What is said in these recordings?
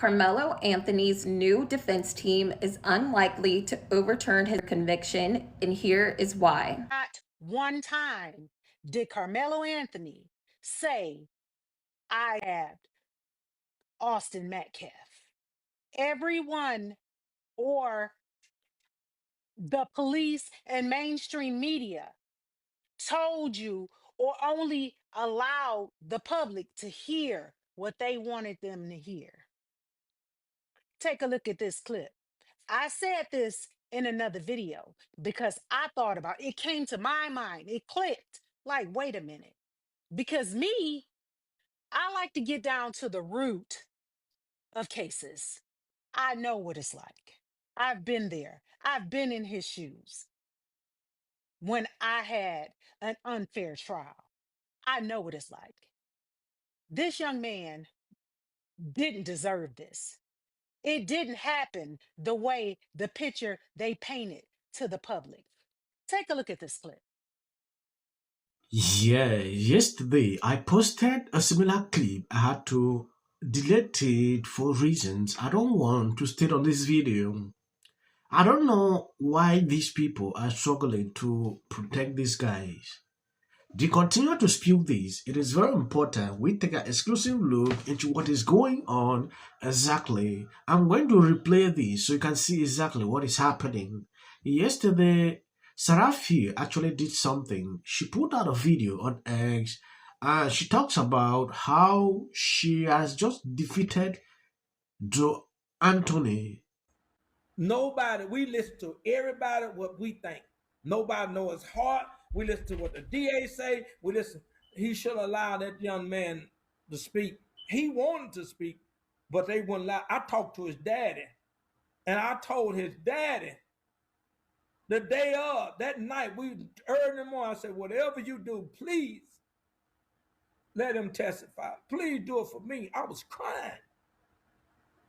Carmelo Anthony's new defense team is unlikely to overturn his conviction, and here is why. Not one time did Carmelo Anthony say, I had Austin Metcalf. Everyone or the police and mainstream media told you or only allowed the public to hear what they wanted them to hear. Take a look at this clip. I said this in another video because I thought about it. It came to my mind. It clicked. Like, wait a minute. Because me, I like to get down to the root of cases. I know what it's like. I've been there. I've been in his shoes when I had an unfair trial. I know what it's like. This young man didn't deserve this. It didn't happen the way the picture they painted to the public. Take a look at this clip. Yeah, yesterday I posted a similar clip. I had to delete it for reasons I don't want to state on this video. I don't know why these people are struggling to protect these guys. They continue to spew this. It is very important we take an exclusive look into what is going on exactly. I'm going to replay this so you can see exactly what is happening. Yesterday, Sarafi actually did something. She put out a video on X and she talks about how she has just defeated Joe Anthony. Nobody, we listen to everybody what we think. Nobody knows his heart. We listen to what the DA say. We listen. He should allow that young man to speak. He wanted to speak, but they wouldn't allow. I talked to his daddy, and I told his daddy the day of, that night, we early in the morning, I said, whatever you do, please let him testify. Please do it for me. I was crying.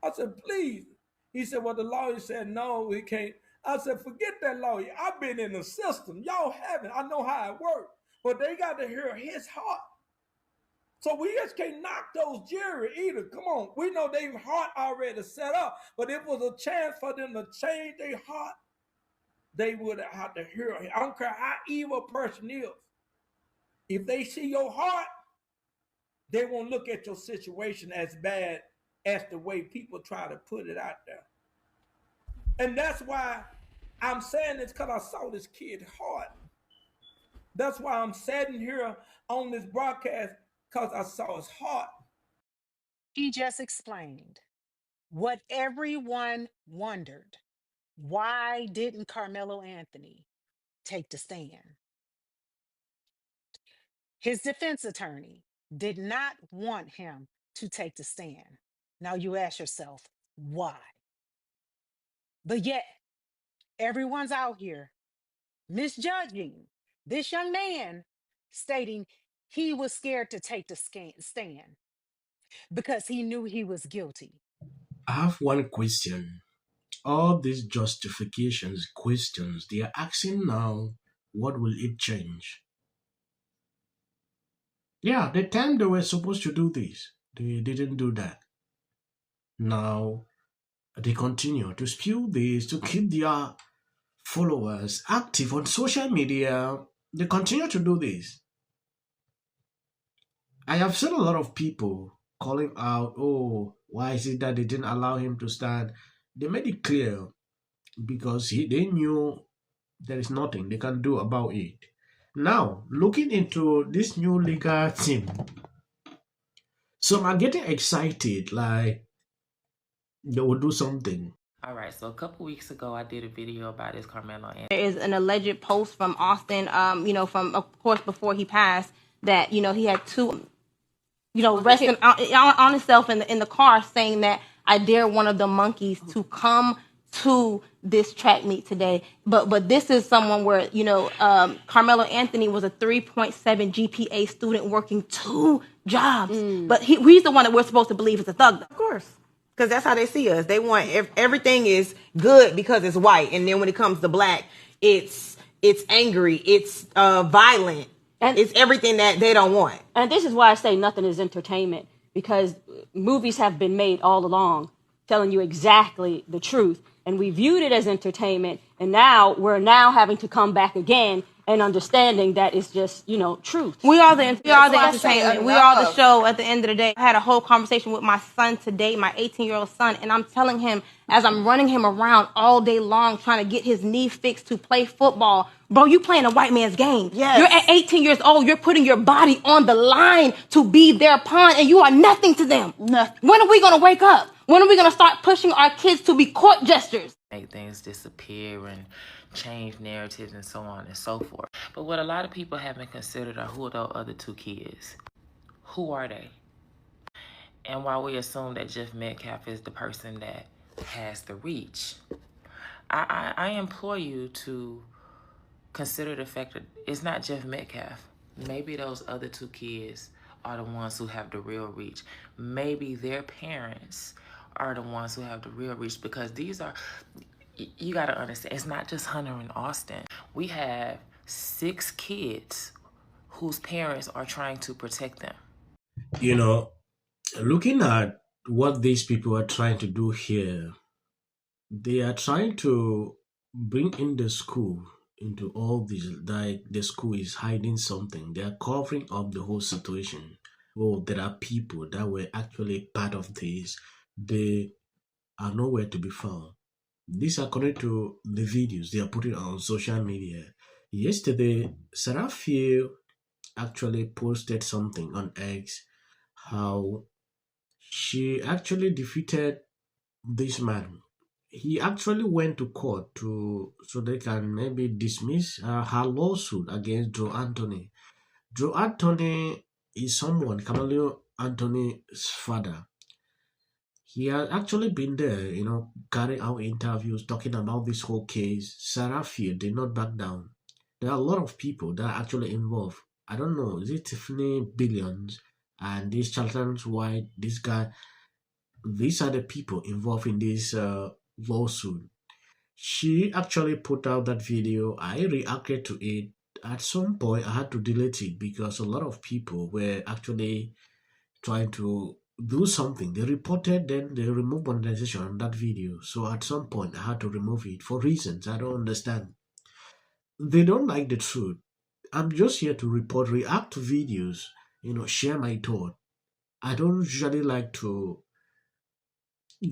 I said, please. He said, well, the lawyer said, no, we can't. I said, forget that lawyer. I've been in the system. Y'all haven't. I know how it works. But they got to hear his heart. So we just can't knock those jury either. Come on. We know their heart already set up. But if it was a chance for them to change their heart, they would have to hear him. I don't care how evil a person is. If they see your heart, they won't look at your situation as bad as the way people try to put it out there. And that's why I'm saying this, because I saw this kid's heart. That's why I'm sitting here on this broadcast, because I saw his heart. He just explained what everyone wondered. Why didn't Carmelo Anthony take the stand? His defense attorney did not want him to take the stand. Now you ask yourself, why? But yet, everyone's out here misjudging this young man, stating he was scared to take the stand because he knew he was guilty. I have one question. All these justifications, questions, they are asking now, what will it change? Yeah, the time they were supposed to do this, they didn't do that. Now, they continue to spew this to keep their followers active on social media. They continue to do this. I have seen a lot of people calling out, oh, why is it that they didn't allow him to stand? They made it clear because they knew there is nothing they can do about it. Now, looking into this new legal team, some are getting excited like they will do something. All right, so a couple weeks ago, I did a video about this Karmelo. There is an alleged post from Austin, from, of course, before he passed, that, he had two, resting on himself in the car, saying that I dare one of the monkeys to come to this track meet today. But this is someone where, Carmelo Anthony was a 3.7 GPA student working 2 jobs. But he's the one that we're supposed to believe is a thug. Of course. Because that's how they see us. They want everything is good because it's white. And then when it comes to black, it's angry. It's violent. And it's everything that they don't want. And this is why I say nothing is entertainment, because movies have been made all along telling you exactly the truth. And we viewed it as entertainment, and now we're having to come back again and understanding that it's just, truth. We are the entertainment. We are the show at the end of the day. I had a whole conversation with my son today, my 18-year-old son, and I'm telling him, as I'm running him around all day long trying to get his knee fixed to play football, bro, you playing a white man's game. Yes. You're at 18 years old. You're putting your body on the line to be their pawn, and you are nothing to them. Nothing. When are we going to wake up? When are we going to start pushing our kids to be court jesters? Make things disappear and change narratives and so on and so forth. But what a lot of people haven't considered are who are those other two kids? Who are they? And while we assume that Jeff Metcalf is the person that has the reach, I implore you to consider the fact that it's not Jeff Metcalf. Maybe those other two kids are the ones who have the real reach. Maybe their parents are the ones who have the real reach, because these are, you got to understand, it's not just Hunter and Austin. We have 6 kids whose parents are trying to protect them. Looking at what these people are trying to do here, they are trying to bring in the school into all this, like the school is hiding something. They are covering up the whole situation. Oh, there are people that were actually part of this. They are nowhere to be found. This according to the videos they are putting on social media. Yesterday, Seraphiel actually posted something on X, how she actually defeated this man. He actually went to court so they can maybe dismiss her lawsuit against Joe Anthony. Joe Anthony is someone, Karmelo Anthony's father. He has actually been there, carrying out interviews, talking about this whole case. Seraphiel did not back down. There are a lot of people that are actually involved. I don't know, is it Tiffany Billions and this Charlton White, this guy? These are the people involved in this lawsuit. She actually put out that video. I reacted to it. At some point, I had to delete it because a lot of people were actually trying to do something. They reported, then they removed monetization on that video. So at some point, I had to remove it for reasons I don't understand. They don't like the truth. I'm just here to report, react to videos, share my thought. I don't usually like to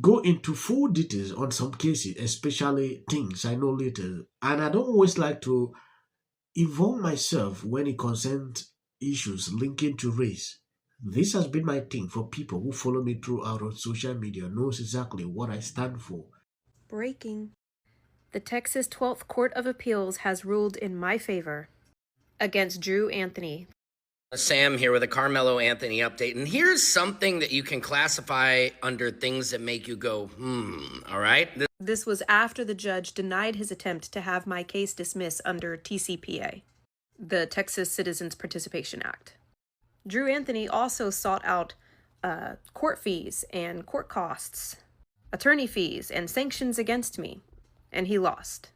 go into full details on some cases, especially things I know later. And I don't always like to involve myself when it concerns issues linking to race. This has been my thing. For people who follow me throughout on social media knows exactly what I stand for. Breaking. The Texas 12th Court of Appeals has ruled in my favor against Drew Anthony. Sam here with a Karmelo Anthony update, and here's something that you can classify under things that make you go, all right? This was after the judge denied his attempt to have my case dismissed under TCPA, the Texas Citizens Participation Act. Drew Anthony also sought out court fees and court costs, attorney fees, and sanctions against me, and he lost.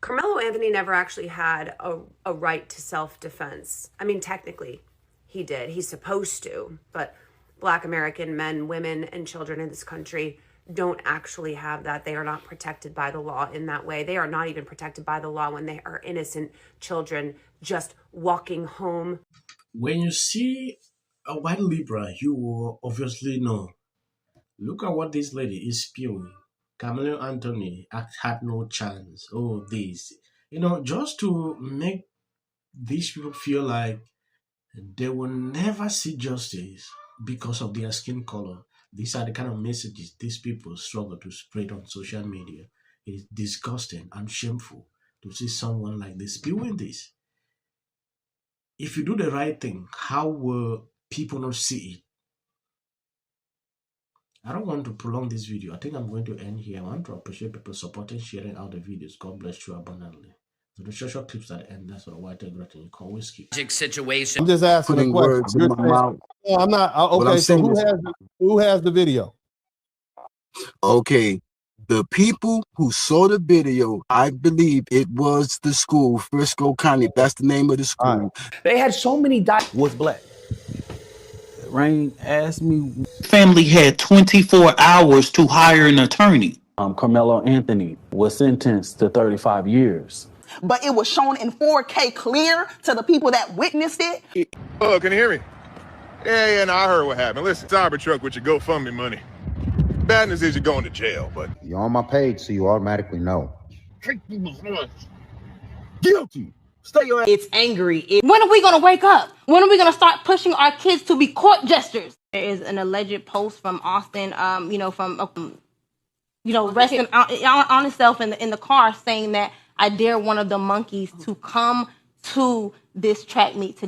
Karmelo Anthony never actually had a right to self-defense. I mean, technically, he did. He's supposed to, but Black American men, women, and children in this country don't actually have that. They are not protected by the law in that way. They are not even protected by the law when they are innocent children just walking home. When you see a white Libra, you will obviously know. Look at what this lady is spewing. Karmelo Anthony had no chance. Oh, this. Just to make these people feel like they will never see justice because of their skin color. These are the kind of messages these people struggle to spread on social media. It is disgusting and shameful to see someone like this spewing this. If you do the right thing, how will people not see it? I don't want to prolong this video. I think I'm going to end here. I want to appreciate people supporting, sharing out the videos. God bless you abundantly. So the short clips at the end, that's what white regret you can always keep. Situation. I'm just asking a question. No, I'm not. Okay, so who has the video? Okay, the people who saw the video, I believe it was the school, Frisco County. That's the name of the school. They had so many was black. Rain asked me. Family had 24 hours to hire an attorney. Karmelo Anthony was sentenced to 35 years. But it was shown in 4K clear to the people that witnessed it. Oh, can you hear me? Yeah, no, I heard what happened. Listen, Cybertruck with your GoFundMe money. Bad news is you're going to jail, but you're on my page, so you automatically know. Guilty. Stay your ass. It's angry. When are we going to wake up? When are we going to start pushing our kids to be court jesters? There is an alleged post from Austin, resting on himself in the car saying that I dare one of the monkeys to come to this track meet today.